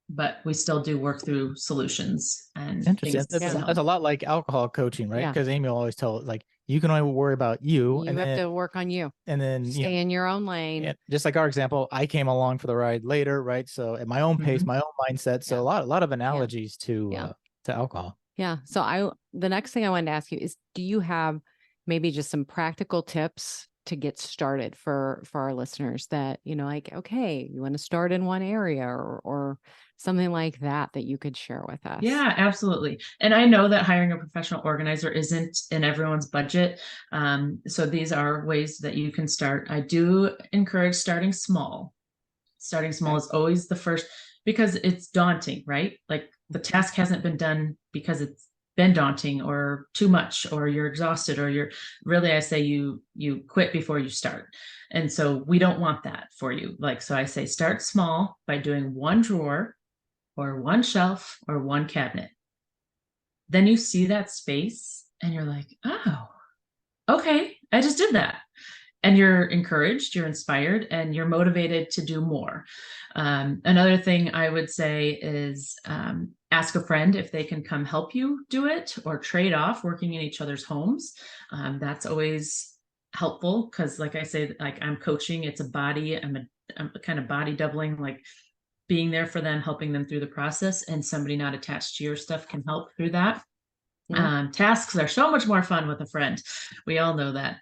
but we still do work through solutions and Interesting. things. That's a lot like alcohol coaching, right? Yeah. Because Amy will always tell, like, you can only worry about you, You and have then to work on you. and then Stay in your own lane. just like our example, I came along for the ride later, right? So at my own pace, my own mindset. So a lot of analogies to alcohol. Yeah. So the next thing I wanted to ask you is, do you have maybe just some practical tips to get started for our listeners that, like, okay, you want to start in one area or something like that you could share with us? Yeah, absolutely. And I know that hiring a professional organizer isn't in everyone's budget. So these are ways that you can start. I do encourage starting small. Starting small is always the first, because it's daunting, right? Like the task hasn't been done because it's been daunting or too much, or you're exhausted, or you're really, I say you quit before you start. And so we don't want that for you. Like, so I say start small by doing one drawer or one shelf or one cabinet. Then you see that space and you're like, oh, okay, I just did that. And you're encouraged, you're inspired, and you're motivated to do more. Another thing I would say is ask a friend if they can come help you do it, or trade off working in each other's homes. That's always helpful because, like I say, like I'm coaching, it's a body, I'm kind of body doubling, like being there for them, helping them through the process, and somebody not attached to your stuff can help through that. Tasks are so much more fun with a friend. We all know that.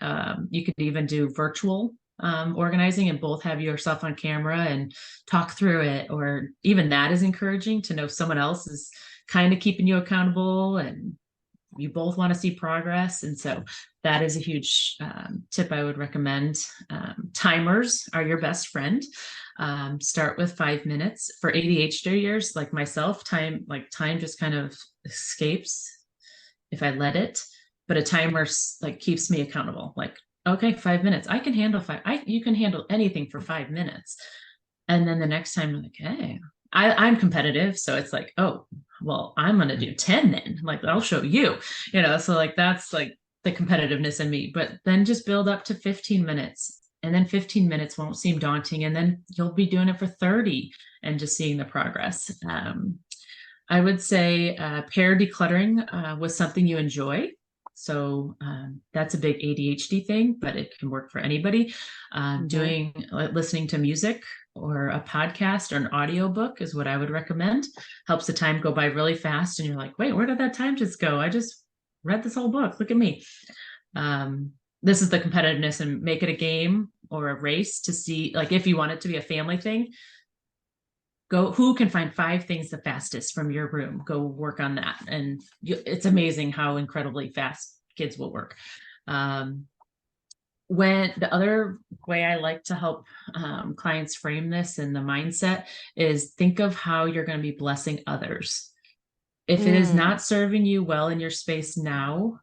You could even do virtual organizing and both have yourself on camera and talk through it, or even that is encouraging to know someone else is kind of keeping you accountable and you both want to see progress. And so that is a huge tip I would recommend. Timers are your best friend. Start with 5 minutes. For ADHDers like myself, time just kind of escapes if I let it, but a timer like keeps me accountable. Like, okay, 5 minutes, I can handle you can handle anything for 5 minutes. And then the next time I'm like, hey, I'm competitive. So it's like, oh, well, I'm going to do 10 then. Like, I'll show you, so like, that's like the competitiveness in me, but then just build up to 15 minutes. And then 15 minutes won't seem daunting. And then you'll be doing it for 30 and just seeing the progress. I would say pair decluttering with something you enjoy. So that's a big ADHD thing, but it can work for anybody. Listening to music or a podcast or an audiobook is what I would recommend. Helps the time go by really fast. And you're like, wait, where did that time just go? I just read this whole book. Look at me. This is the competitiveness, and make it a game or a race to see, like, if you want it to be a family thing, go, who can find 5 things the fastest from your room? Go work on that. And it's amazing how incredibly fast kids will work. When the other way I like to help clients frame this in the mindset is think of how you're going to be blessing others. If it is not serving you well in your space now,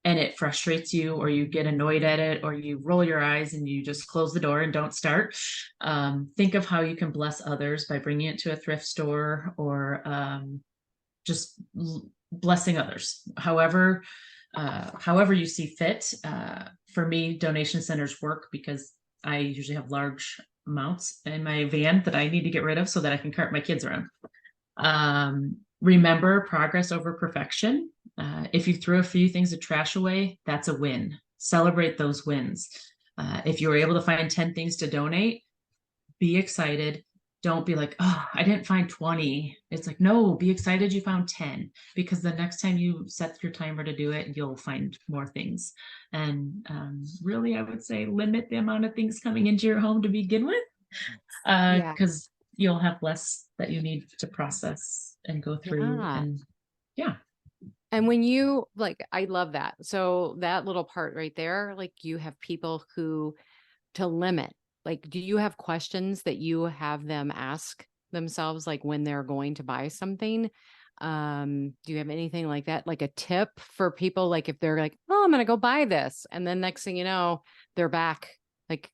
and it frustrates you, or you get annoyed at it, or you roll your eyes and you just close the door and don't start, think of how you can bless others by bringing it to a thrift store, or just blessing others however you see fit. For me, donation centers work because I usually have large amounts in my van that I need to get rid of so that I can cart my kids around. Remember progress over perfection. If you threw a few things of trash away, that's a win. Celebrate those wins. If you were able to find 10 things to donate, be excited. Don't be like, oh, I didn't find 20. It's like, no, be excited you found 10, because the next time you set your timer to do it, you'll find more things. And really, I would say limit the amount of things coming into your home to begin with, because you'll have less that you need to process and go through. And and when you I love that. So that little part right there, like, you have people who to limit, like, do you have questions that you have them ask themselves, like when they're going to buy something? Do you have anything like that? Like a tip for people, like if they're like, oh, I'm going to go buy this, and then next thing you know, they're back like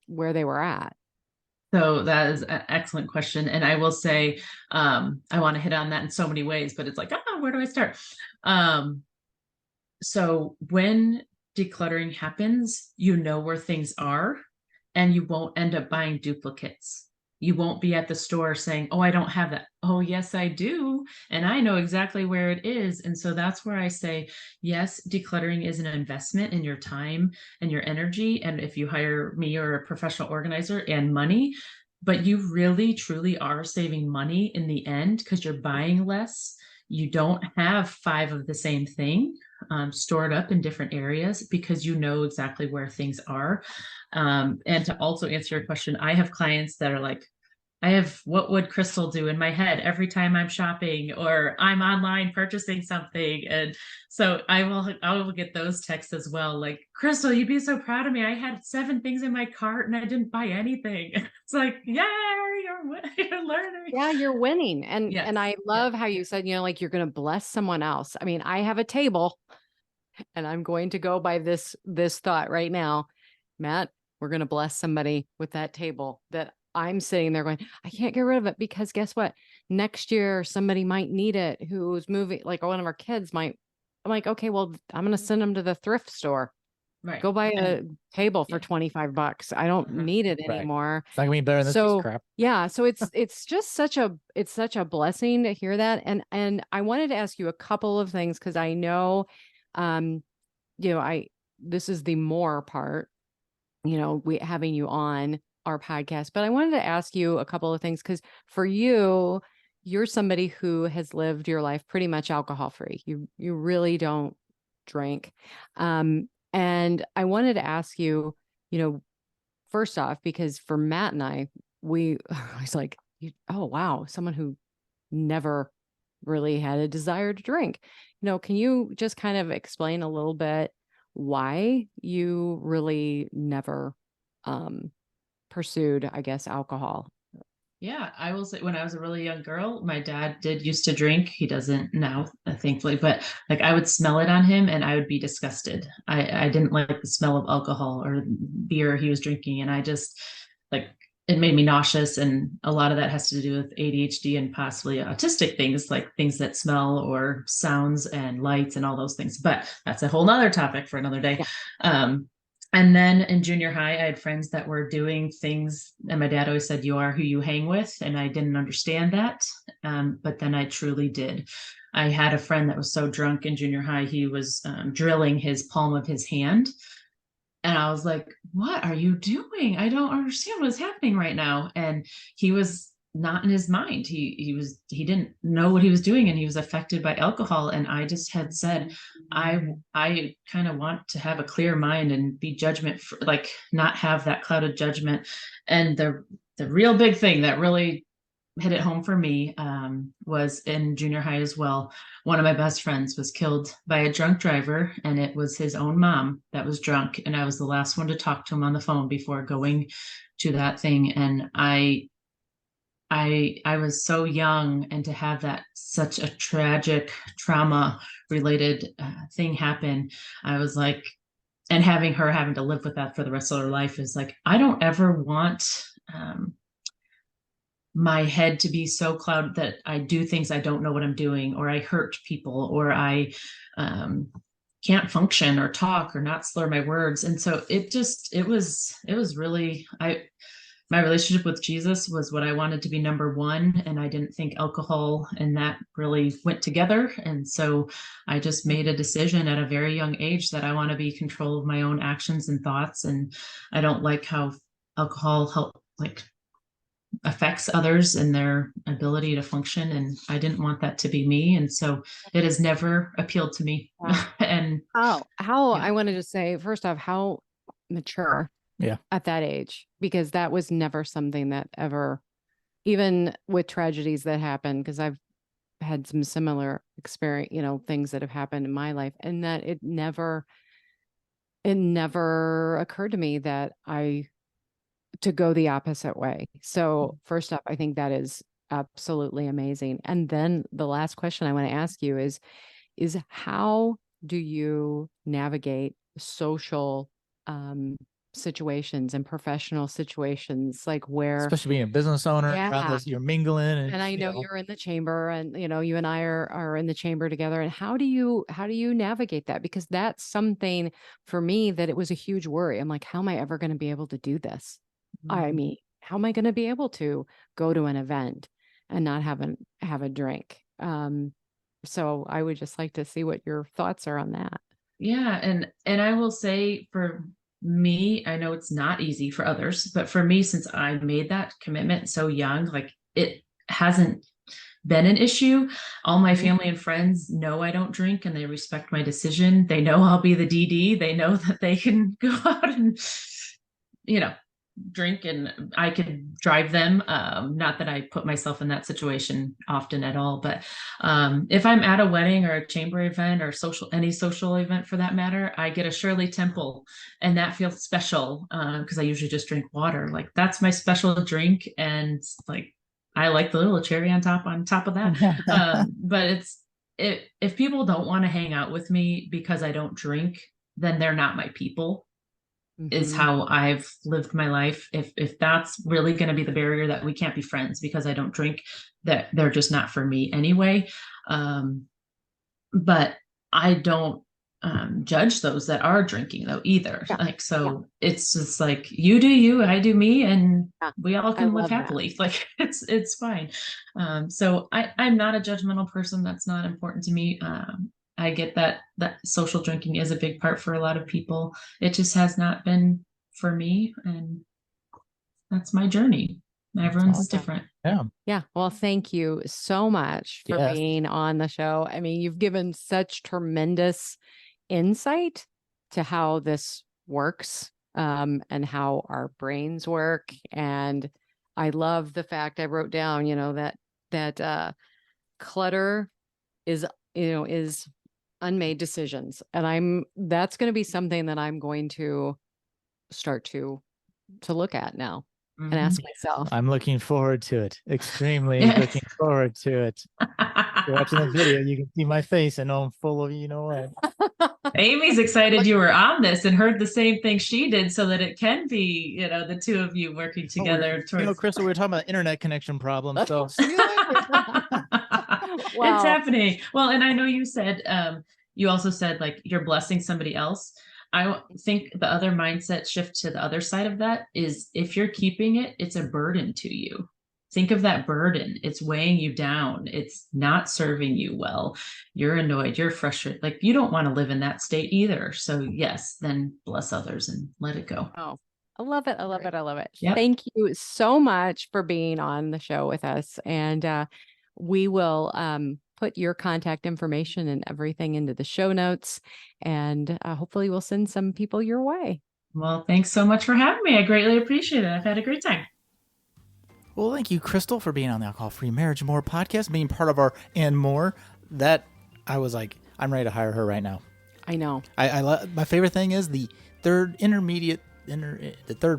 where they were at. So that is an excellent question. And I will say, I want to hit on that in so many ways, but it's like, where do I start? So when decluttering happens, you know where things are, and you won't end up buying duplicates. You won't be at the store saying, oh, I don't have that. Oh, yes, I do. And I know exactly where it is. And so that's where I say, yes, decluttering is an investment in your time and your energy. And if you hire me or a professional organizer, and money, but you really, truly are saving money in the end, because you're buying less. You don't have 5 of the same thing. stored up in different areas because you know exactly where things are. And to also answer your question, I have clients that are like, I have what would Crystal do in my head every time I'm shopping or I'm online purchasing something. And so I will get those texts as well. Like, Crystal, you'd be so proud of me. I had 7 things in my cart and I didn't buy anything. It's like, yeah, you're learning. Yeah, you're winning. Yes. And I love how you said, like you're going to bless someone else. I mean, I have a table and I'm going to go by this thought right now. Matt, we're going to bless somebody with that table that I'm sitting there going, I can't get rid of it because guess what? Next year, somebody might need it who's moving, like one of our kids might. I'm like, okay, well, I'm going to send them to the thrift store. Right. Go buy a table for $25. I don't need it anymore. It's not gonna be better than this crap. Yeah. So it's just such a blessing to hear that. And I wanted to ask you a couple of things because I know, this is the more part, we having you on our podcast, but I wanted to ask you a couple of things because for you, you're somebody who has lived your life pretty much alcohol free. You really don't drink. And I wanted to ask you, first off, because for Matt and I was like, oh, wow, someone who never really had a desire to drink. Can you just kind of explain a little bit why you really never pursued, I guess, alcohol? Yeah, I will say when I was a really young girl, my dad did used to drink. He doesn't now, thankfully, but like I would smell it on him and I would be disgusted. I didn't like the smell of alcohol or beer he was drinking. And I just like it made me nauseous. And a lot of that has to do with ADHD and possibly autistic things, like things that smell or sounds and lights and all those things. But that's a whole nother topic for another day. Yeah. And then in junior high, I had friends that were doing things, and my dad always said, "You are who you hang with," and I didn't understand that. But then I truly did. I had a friend that was so drunk in junior high, he was drilling his palm of his hand, and I was like, "What are you doing? I don't understand what is happening right now." And he was not in his mind. He didn't know what he was doing, and he was affected by alcohol. And I just had said, I kind of want to have a clear mind and be judgment for, like not have that clouded judgment. And the real big thing that really hit it home for me was in junior high as well. One of my best friends was killed by a drunk driver, and it was his own mom that was drunk. And I was the last one to talk to him on the phone before going to that thing. And I was so young, and to have that such a tragic trauma related thing happen, I was like, and having to live with that for the rest of her life is like, I don't ever want my head to be so clouded that I do things I don't know what I'm doing, or I hurt people, or I can't function or talk or not slur my words. And so it was really, my relationship with Jesus was what I wanted to be number one. And I didn't think alcohol and that really went together. And so I just made a decision at a very young age that I want to be in control of my own actions and thoughts. And I don't like how alcohol affects others and their ability to function. And I didn't want that to be me. And so it has never appealed to me. Wow. And how yeah. I wanted to say, first off, how mature at that age, because that was never something that ever, even with tragedies that happen, because I've had some similar experience, things that have happened in my life, and that it never occurred to me that to go the opposite way. So first up, I think that is absolutely amazing. And then the last question I want to ask you is how do you navigate social situations and professional situations, like where, especially being a business owner, around this, you're mingling, and I know you're in the chamber, and you and I are in the chamber together. And how do you navigate that? Because that's something for me that it was a huge worry. I'm like, how am I ever going to be able to do this? I mean, how am I going to be able to go to an event and not have a drink? So I would just like to see what your thoughts are on that. Yeah. And I will say, for me, I know it's not easy for others, but for me, since I made that commitment so young, like it hasn't been an issue. All my family and friends know I don't drink and they respect my decision. They know I'll be the DD. They know that they can go out and, you know, drink and I could drive them. Not that I put myself in that situation often at all, but if I'm at a wedding or a chamber event or any social event for that matter, I get a Shirley Temple and that feels special because I usually just drink water. Like that's my special drink. And like, I like the little cherry on top of that. But if people don't want to hang out with me because I don't drink, then they're not my people. Is how I've lived my life. If that's really going to be the barrier that we can't be friends because I don't drink, that they're just not for me anyway. But I don't judge those that are drinking though either. Like, so it's just like, you do you, I do me, and we all can live happily. Like it's fine. So I'm not a judgmental person. That's not important to me. I get that social drinking is a big part for a lot of people. It just has not been for me, and that's my journey. Everyone's is different. Yeah. Yeah. Well, thank you so much for being on the show. I mean, you've given such tremendous insight to how this works, and how our brains work. And I love the fact I wrote down, that clutter is unmade decisions. And that's going to be something that I'm going to start to look at now and ask myself. I'm looking forward to it. Extremely looking forward to it. If you're watching the video, you can see my face and know I'm full of, what. Amy's excited you were on this and heard the same thing she did so that it can be, the two of you working together. Crystal, we were talking about internet connection problems. So see you later. Wow. It's happening. Well, and I know you said, you also said like you're blessing somebody else. I think the other mindset shift to the other side of that is if you're keeping it, it's a burden to you. Think of that burden. It's weighing you down. It's not serving you well. You're annoyed. You're frustrated. Like you don't want to live in that state either. So yes, then bless others and let it go. Oh, I love it. I love it. I love it. Yep. Thank you so much for being on the show with us. And we will put your contact information and everything into the show notes. And hopefully we'll send some people your way. Well, thanks so much for having me. I greatly appreciate it. I've had a great time. Well, thank you, Crystal, for being on the Alcohol-Free Marriage and More podcast, being part of our And More. That I was like, I'm ready to hire her right now. I know. I my favorite thing is the third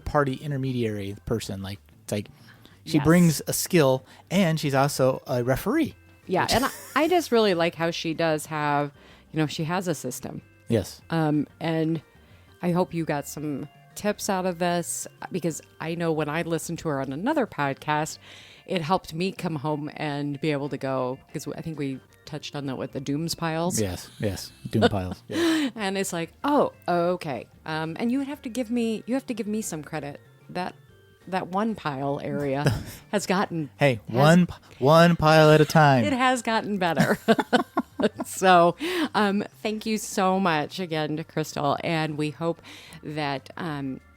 party intermediary person. Like it's like she brings a skill and she's also a referee. Yeah, and I just really like how she does have, she has a system. Yes. And I hope you got some tips out of this, because I know when I listened to her on another podcast, it helped me come home and be able to go, because I think we touched on that with the dooms piles. Yes, doom piles. Yeah. And it's like, oh, okay. And you have to give me some credit. That one pile area has gotten one pile at a time. It has gotten better. So thank you so much again to Crystal, and we hope that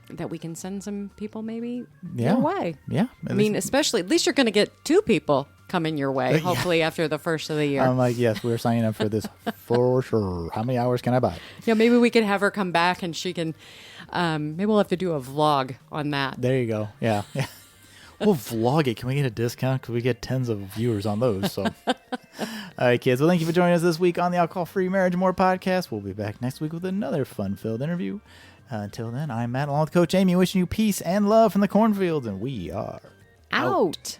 that we can send some people maybe your way. Yeah. I mean, especially, at least you're going to get 2 people coming your way, hopefully after the first of the year. I'm like, yes, we're signing up for this for sure. How many hours can I buy? Yeah, maybe we could have her come back and she can, maybe we'll have to do a vlog on that. There you go. Yeah. We'll vlog it. Can we get a discount? Because we get tens of viewers on those. So, all right, kids. Well, thank you for joining us this week on the Alcohol-Free Marriage and More podcast. We'll be back next week with another fun-filled interview. Until then, I'm Matt, along with Coach Amy, wishing you peace and love from the cornfields, and we are out.